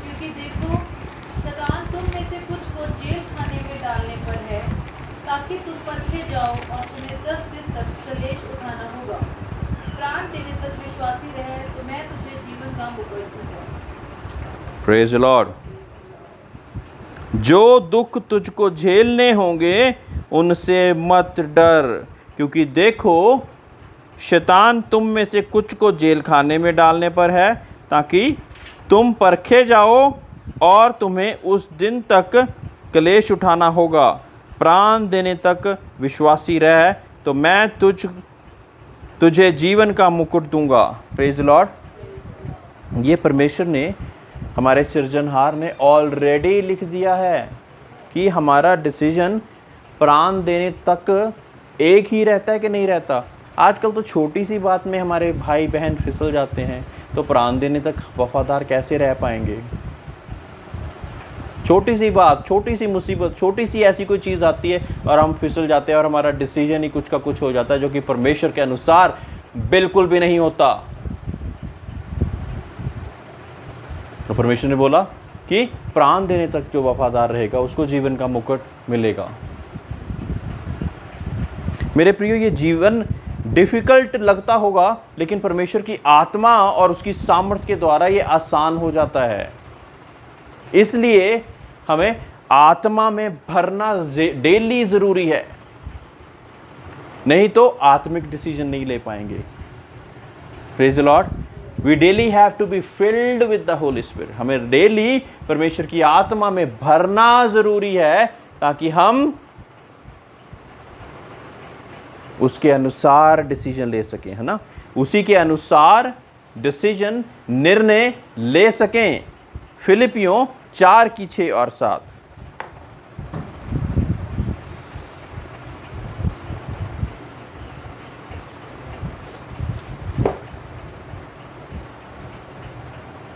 क्योंकि देखो शैतान तुम में से कुछ को जेल खाने में डालने पर है, ताकि तुम परखे जाओ और तुम्हें 10 दिन तक कलेश उठाना होगा। प्राण देने तक विश्वासी रहे तो मैं तुझे जीवन का मुकुट दूंगा। Praise the lord. जो दुख तुझको झेलने होंगे उनसे मत डर, क्योंकि देखो शैतान तुम में से कुछ को जेल खाने में डालने पर है, ताकि तुम परखे जाओ और तुम्हें उस दिन तक कलेश उठाना होगा। प्राण देने तक विश्वासी रह तो मैं तुझे जीवन का मुकुट दूंगा। Praise the Lord. ये परमेश्वर ने, हमारे सृजनहार ने ऑलरेडी लिख दिया है कि हमारा डिसीजन प्राण देने तक एक ही रहता है कि नहीं रहता। आजकल तो छोटी सी बात में हमारे भाई बहन फिसल जाते हैं, तो प्राण देने तक वफादार कैसे रह पाएंगे? छोटी सी बात, छोटी सी मुसीबत, छोटी सी ऐसी कोई चीज़ आती है और हम फिसल जाते हैं और हमारा डिसीजन ही कुछ का कुछ हो जाता है, जो कि परमेश्वर के अनुसार बिल्कुल भी नहीं होता। तो परमेश्वर ने बोला कि प्राण देने तक जो वफादार रहेगा उसको जीवन का मुकुट मिलेगा। मेरे प्रियो, ये जीवन डिफिकल्ट लगता होगा, लेकिन परमेश्वर की आत्मा और उसकी सामर्थ्य के द्वारा ये आसान हो जाता है। इसलिए हमें आत्मा में भरना डेली जरूरी है, नहीं तो आत्मिक डिसीजन नहीं ले पाएंगे। Praise the lord. We daily have to be filled with the holy spirit. हमें डेली परमेश्वर की आत्मा में भरना जरूरी है ताकि हम उसके अनुसार डिसीजन ले सकें, है ना, उसी के अनुसार डिसीजन निर्णय ले सकें। फिलिपियों 4:6 और 7।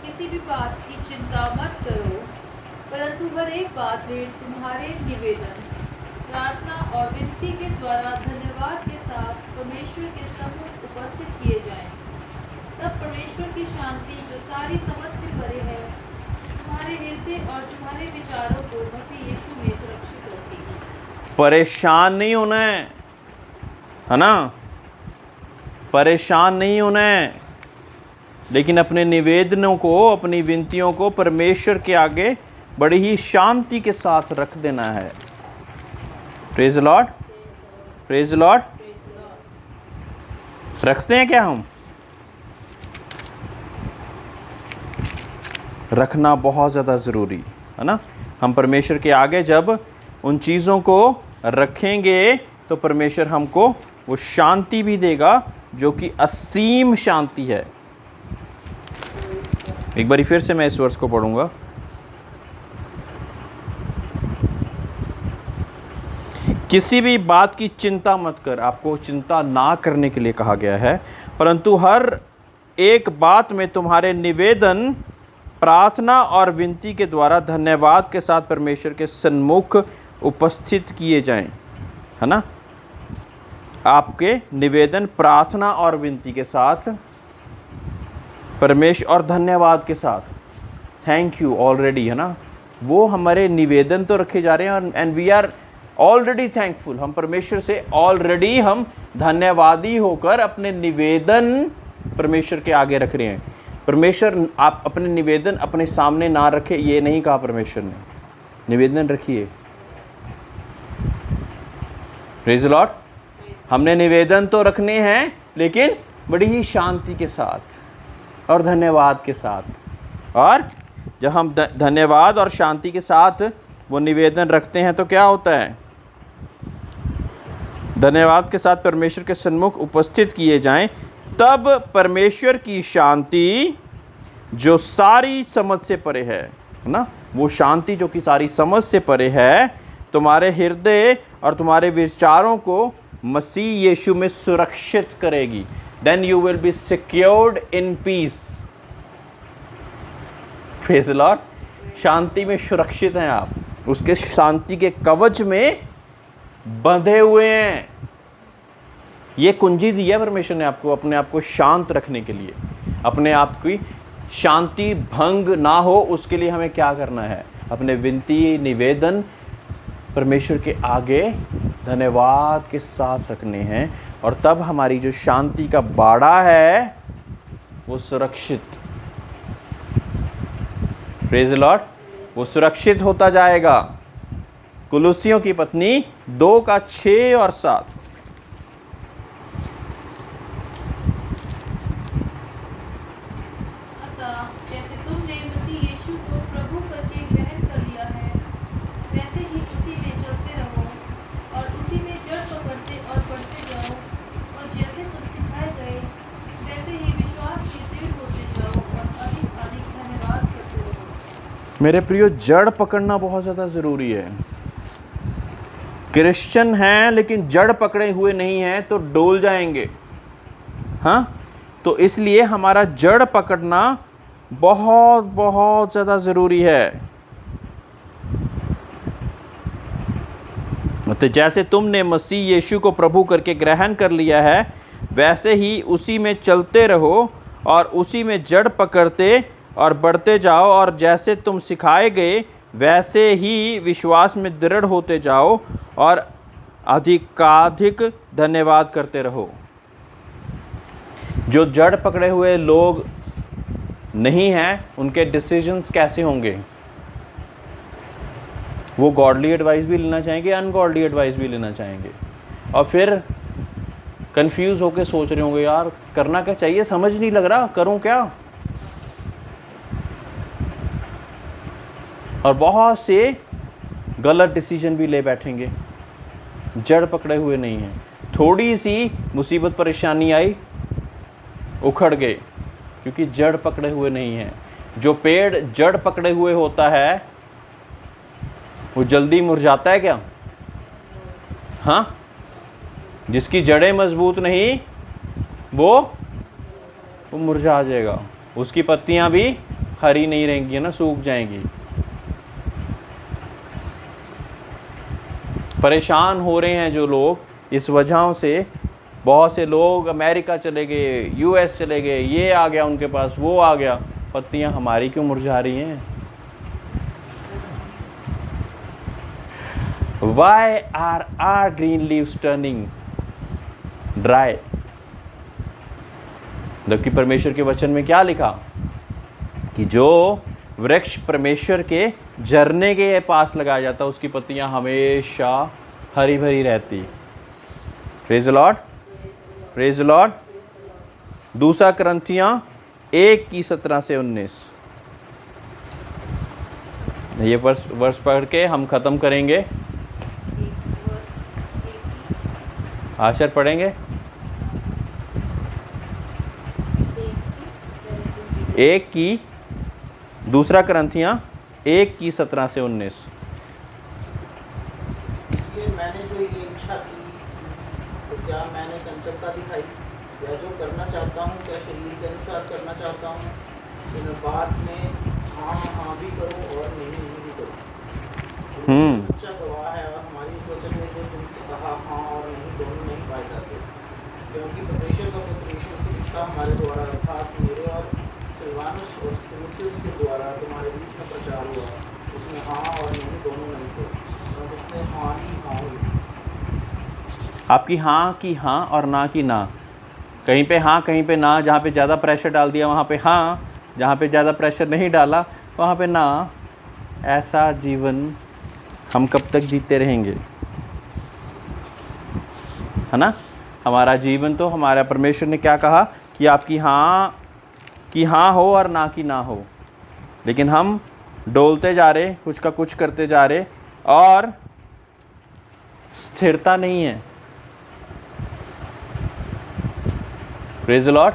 किसी भी बात की चिंता मत करो, परंतु हर एक बात में तुम्हारे निवेदन, प्रार्थना और विनती के द्वारा धन्यवाद के साथ परमेश्वर के सम्मुख उपस्थित किए जाएं। तब परमेश्वर की शांति जो सारी समझ से परे है, तुम्हारे हृदय और तुम्हारे विचारों को मसीह यीशु में सुरक्षित रखेगी। परेशान नहीं होना है ना, परेशान नहीं होना है, लेकिन अपने निवेदनों को, अपनी विनतियों को परमेश्वर के आगे बड़ी ही शांति के साथ रख देना है। Praise Lord, praise Lord. रखते हैं क्या हम? रखना बहुत ज़्यादा ज़रूरी है ना। हम परमेश्वर के आगे जब उन चीज़ों को रखेंगे तो परमेश्वर हमको वो शांति भी देगा जो कि असीम शांति है। एक बारी फिर से मैं इस वर्ष को पढ़ूंगा। किसी भी बात की चिंता मत कर, आपको चिंता ना करने के लिए कहा गया है, परंतु हर एक बात में तुम्हारे निवेदन, प्रार्थना और विनती के द्वारा धन्यवाद के साथ परमेश्वर के सन्मुख उपस्थित किए जाएं, है ना। आपके निवेदन, प्रार्थना और विनती के साथ परमेश्वर और धन्यवाद के साथ, थैंक यू ऑलरेडी, है ना, वो हमारे निवेदन तो रखे जा रहे हैं and we are already thankful. हम परमेश्वर से ऑलरेडी हम धन्यवादी होकर अपने निवेदन परमेश्वर के आगे रख रहे हैं। परमेश्वर, आप अपने निवेदन अपने सामने ना रखें, ये नहीं कहा परमेश्वर ने। निवेदन रखिए। Praise the Lord. हमने निवेदन तो रखने हैं लेकिन बड़ी ही शांति के साथ और धन्यवाद के साथ। और जब हम धन्यवाद और शांति के साथ वो निवेदन रखते हैं तो क्या होता है? धन्यवाद के साथ परमेश्वर के सन्मुख उपस्थित किए जाएं, तब परमेश्वर की शांति जो सारी समझ से परे है ना, वो शांति जो कि सारी समझ से परे है, तुम्हारे हृदय और तुम्हारे विचारों को मसीह यीशु में सुरक्षित करेगी। Then you will be secured in peace. Praise the lord. शांति में सुरक्षित हैं आप, उसके शांति के कवच में बंधे हुए हैं। ये कुंजी दी है परमेश्वर ने आपको, अपने आप को शांत रखने के लिए। अपने आप की शांति भंग ना हो उसके लिए हमें क्या करना है? अपने विनती, निवेदन परमेश्वर के आगे धन्यवाद के साथ रखने हैं, और तब हमारी जो शांति का बाड़ा है वो सुरक्षित, प्रेज़ द लॉर्ड, वो सुरक्षित होता जाएगा। कुलुसियों की पत्नी 2:6 और 7। अतः जैसे तुमने मसीह यीशु को प्रभु करके ग्रहण कर लिया है, वैसे ही उसी में चलते रहो और उसी में जड़ पकड़ते और बढ़ते जाओ, और जैसे तुम सिखाए गए वैसे ही विश्वास में दृढ़ होते जाओ और अधिक अधिक धन्यवाद करते रहो। मेरे प्रियो, जड़ पकड़ना बहुत ज़्यादा ज़रूरी है। क्रिश्चियन हैं लेकिन जड़ पकड़े हुए नहीं हैं तो डोल जाएंगे। हाँ, तो इसलिए हमारा जड़ पकड़ना बहुत बहुत ज़्यादा ज़रूरी है। तो जैसे तुमने मसीह यीशु को प्रभु करके ग्रहण कर लिया है, वैसे ही उसी में चलते रहो और उसी में जड़ पकड़ते और बढ़ते जाओ, और जैसे तुम सिखाए गए वैसे ही विश्वास में दृढ़ होते जाओ और अधिकाधिक धन्यवाद करते रहो। जो जड़ पकड़े हुए लोग नहीं हैं, उनके डिसीजंस कैसे होंगे? वो गॉडली एडवाइस भी लेना चाहेंगे, अनगॉडली एडवाइस भी लेना चाहेंगे, और फिर कंफ्यूज होके सोच रहे होंगे यार करना क्या चाहिए, समझ नहीं लग रहा, करूं क्या। और बहुत से गलत डिसीजन भी ले बैठेंगे, जड़ पकड़े हुए नहीं हैं। थोड़ी सी मुसीबत परेशानी आई, उखड़ गए, क्योंकि जड़ पकड़े हुए नहीं हैं। जो पेड़ जड़ पकड़े हुए होता है वो जल्दी मुरझाता है क्या? हाँ, जिसकी जड़ें मजबूत नहीं वो मुरझा जाएगा, उसकी पत्तियां भी हरी नहीं रहेंगी ना, सूख जाएंगी। परेशान हो रहे हैं जो लोग इस वजहों से, बहुत से लोग अमेरिका चले गए, यूएस चले गए, ये आ गया उनके पास, वो आ गया, पत्तियां हमारी क्यों मुरझा रही हैं? Why are our green leaves turning dry? जबकि परमेश्वर के वचन में क्या लिखा कि जो वृक्ष परमेश्वर के झरने के पास लगाया जाता है उसकी पत्तियां हमेशा हरी भरी रहती। Praise the lord, praise the Lord. दूसरा करंथियां 1:17 से 19, ये वर्ष पढ़ के हम खत्म करेंगे। आशर पढ़ेंगे 2 करंथियां 1:17 से 19। इसलिए मैंने जो ये इच्छा की तो क्या मैंने चंचलता दिखाई, या जो करना चाहता हूँ क्या शरीर के अनुसार करना चाहता हूँ? कि मैं बात में हाँ भी करूँ और नहीं भी करूँ। सच्चा गवाह है, और हमारी इस वचन में जो तुमसे कहा हाँ और नहीं दोनों नहीं पाए जाते, क्योंकि परमेश्वर का पुत्र यीशु मसीह जिसका हमारे द्वारा अर्थात मेरे और सिलवानुस और तीमुथियुस के द्वारा तुम्हारे बीच में प्रचार हुआ, उसमें हाँ और नहीं दोनों नहीं थे, और उसमें हाँ ही हाँ हुई। आपकी हाँ की हाँ और ना की ना, कहीं पे हाँ कहीं पे ना, जहाँ पे ज़्यादा प्रेशर डाल दिया वहाँ पे हाँ, जहाँ पे ज़्यादा प्रेशर नहीं डाला वहाँ पे ना। ऐसा जीवन हम कब तक जीते रहेंगे, है ना? हमारा जीवन तो हमारा परमेश्वर ने क्या कहा कि आपकी हाँ की हाँ हो और ना की ना हो, लेकिन हम डोलते जा रहे, कुछ का कुछ करते जा रहे और स्थिरता नहीं है। Praise the Lord.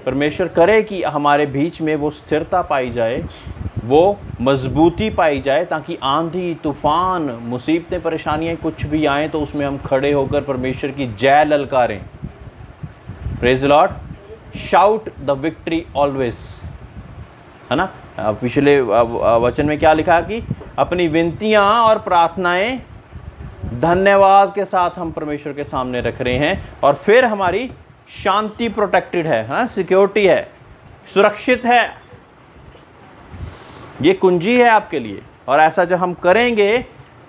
परमेश्वर करे कि हमारे बीच में वो स्थिरता पाई जाए, वो मजबूती पाई जाए, ताकि आंधी तूफान मुसीबतें परेशानियां कुछ भी आएँ तो उसमें हम खड़े होकर परमेश्वर की जय ललकारें। Praise the lord. Shout the victory always, है ना? पिछले वचन में क्या लिखा कि अपनी विनतियां और प्रार्थनाएं धन्यवाद के साथ हम परमेश्वर के सामने रख रहे हैं, और फिर हमारी शांति प्रोटेक्टेड है, हाँ, सिक्योरिटी है, सुरक्षित है। ये कुंजी है आपके लिए। और ऐसा जब हम करेंगे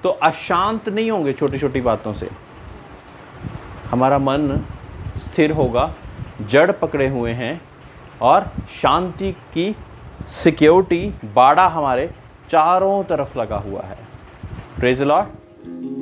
तो अशांत नहीं होंगे छोटी छोटी बातों से, हमारा मन स्थिर होगा, जड़ पकड़े हुए हैं, और शांति की सिक्योरिटी बाड़ा हमारे चारों तरफ लगा हुआ है। Praise the Lord.